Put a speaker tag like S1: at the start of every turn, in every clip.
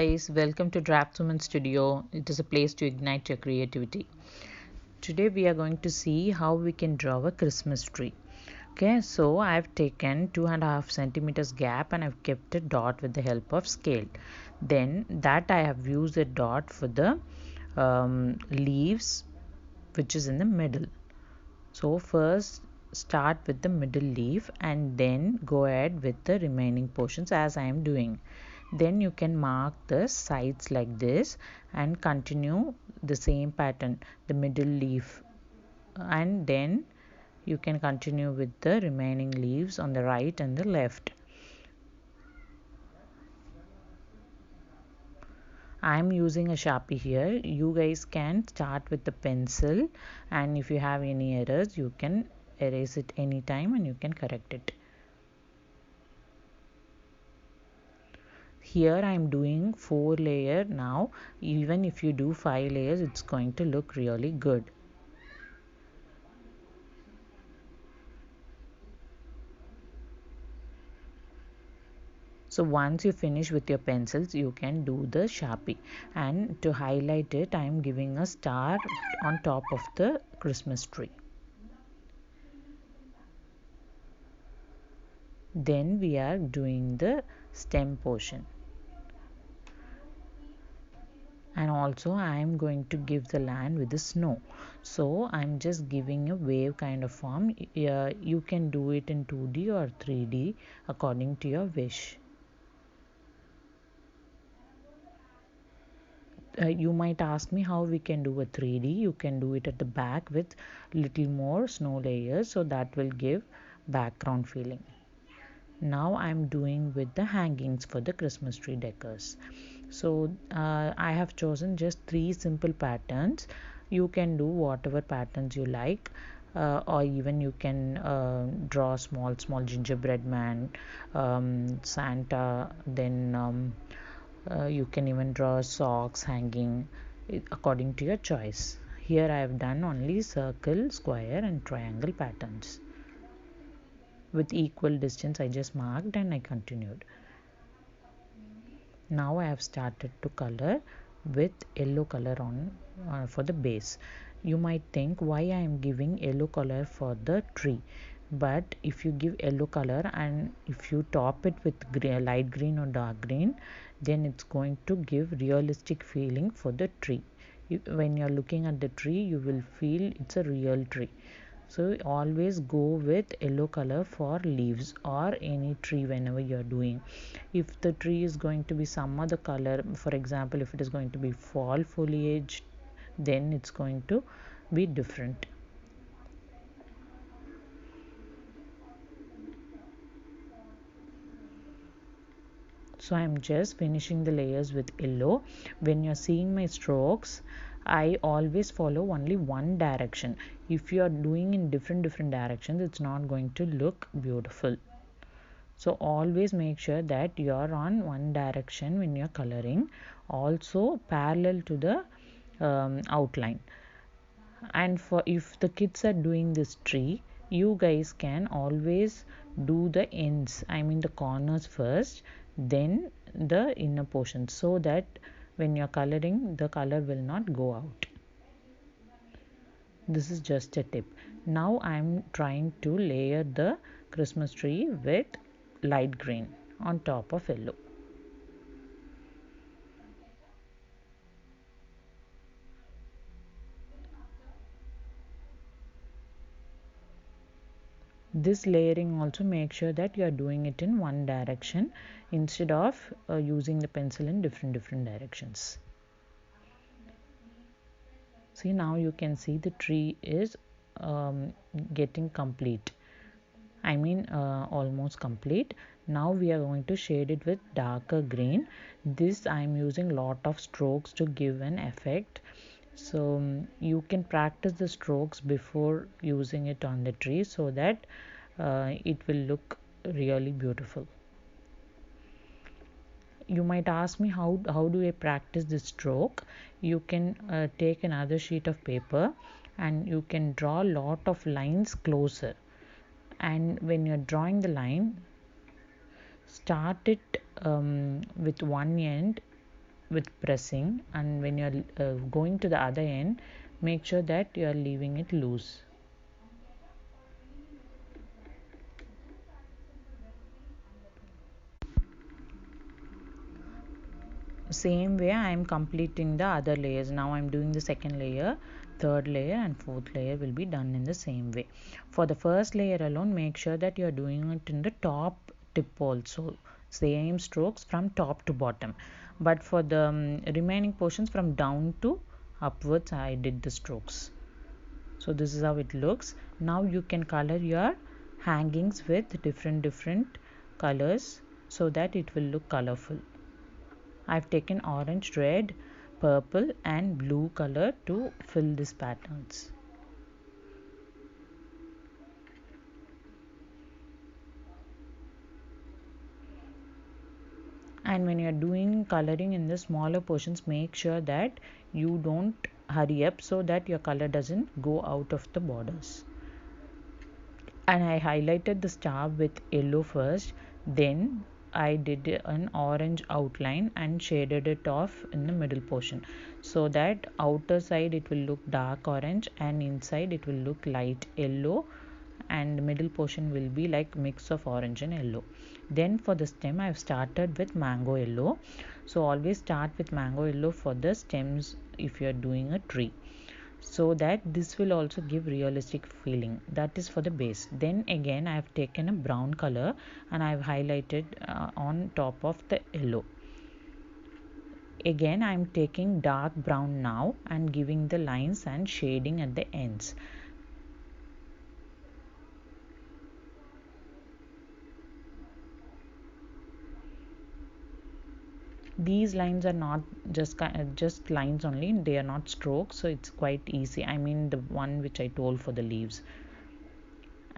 S1: Guys, welcome to Draftswoman Studio. It is a place to ignite your creativity. Today we are going to see how we can draw a Christmas tree. Okay, so I've taken 2.5 centimeters gap and I've kept a dot with the help of scale. Then that I have used a dot for the leaves which is in the middle. So first start with the middle leaf and then go ahead with the remaining portions as I am doing. Then you can mark the sides like this and continue the same pattern, the middle leaf, and then you can continue with the remaining leaves on the right and the left. I'm using a Sharpie here. You guys can start with the pencil, and if you have any errors you can erase it anytime and you can correct it. Here I am doing 4 layer now. Even if you do 5 layers, it's going to look really good. So once you finish with your pencils, you can do the Sharpie, and to highlight it I am giving a star on top of the Christmas tree. Then we are doing the stem portion. And also I am going to give the land with the snow, so I'm just giving a wave kind of form. You can do it in 2D or 3D according to your wish. You might ask me how we can do a 3D. You can do it at the back with little more snow layers, so that will give background feeling. Now I'm doing with the hangings for the Christmas tree decors. So I have chosen just 3 simple patterns. You can do whatever patterns you like, or even you can draw small gingerbread man, Santa, then you can even draw socks hanging according to your choice. Here I have done only circle, square and triangle patterns. With equal distance I just marked and I continued. Now I have started to color with yellow color on for the base. You might think why I am giving yellow color for the tree, but if you give yellow color and if you top it with light green or dark green, then it's going to give realistic feeling for the tree. When you're looking at the tree, you will feel it's a real tree. So always go with yellow color for leaves or any tree whenever you're doing. If the tree is going to be some other color, for example if it is going to be fall foliage, then it's going to be different. So I'm just finishing the layers with yellow. When you're seeing my strokes, I always follow only one direction. If you are doing in different directions, it's not going to look beautiful. So always make sure that you are on one direction when you're coloring, also parallel to the outline. And for if the kids are doing this tree, you guys can always do the ends, I mean the corners first, then the inner portion, so that when you're coloring the color will not go out. This is just a tip. Now I'm trying to layer the Christmas tree with light green on top of yellow. This layering also make sure that you are doing it in one direction instead of using the pencil in different directions. See, now you can see the tree is getting complete, I mean almost complete. Now we are going to shade it with darker green. This I am using lot of strokes to give an effect. So you can practice the strokes before using it on the tree, so that it will look really beautiful. You might ask me how do I practice this stroke. You can take another sheet of paper and you can draw a lot of lines closer, and when you're drawing the line, start it with one end with pressing, and when you're going to the other end, make sure that you are leaving it loose. Same way I am completing the other layers. Now I'm doing the second layer, third layer and fourth layer will be done in the same way. For the first layer alone, make sure that you are doing it in the top tip also, same strokes from top to bottom, but for the remaining portions from down to upwards I did the strokes. So this is how it looks. Now you can color your hangings with different colors so that it will look colorful. I've taken orange, red, purple and blue color to fill these patterns. And when you're doing coloring in the smaller portions, make sure that you don't hurry up so that your color doesn't go out of the borders. And I highlighted the star with yellow first, then I did an orange outline and shaded it off in the middle portion, so that outer side it will look dark orange and inside it will look light yellow, and the middle portion will be like mix of orange and yellow. Then for the stem I've started with mango yellow, so always start with mango yellow for the stems if you are doing a tree, so that this will also give realistic feeling. That is for the base. Then again I have taken a brown color and I have highlighted on top of the yellow. Again I am taking dark brown now and giving the lines and shading at the ends. These lines are not just lines only, they are not strokes, so it's quite easy. I mean the one which I told for the leaves.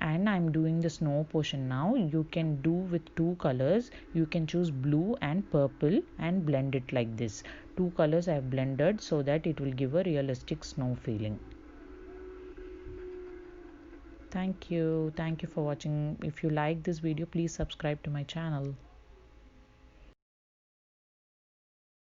S1: And I'm doing the snow portion now. You can do with two colors. You can choose blue and purple and blend it like this. Two colors I have blended so that it will give a realistic snow feeling. Thank you for watching. If you like this video, please subscribe to my channel.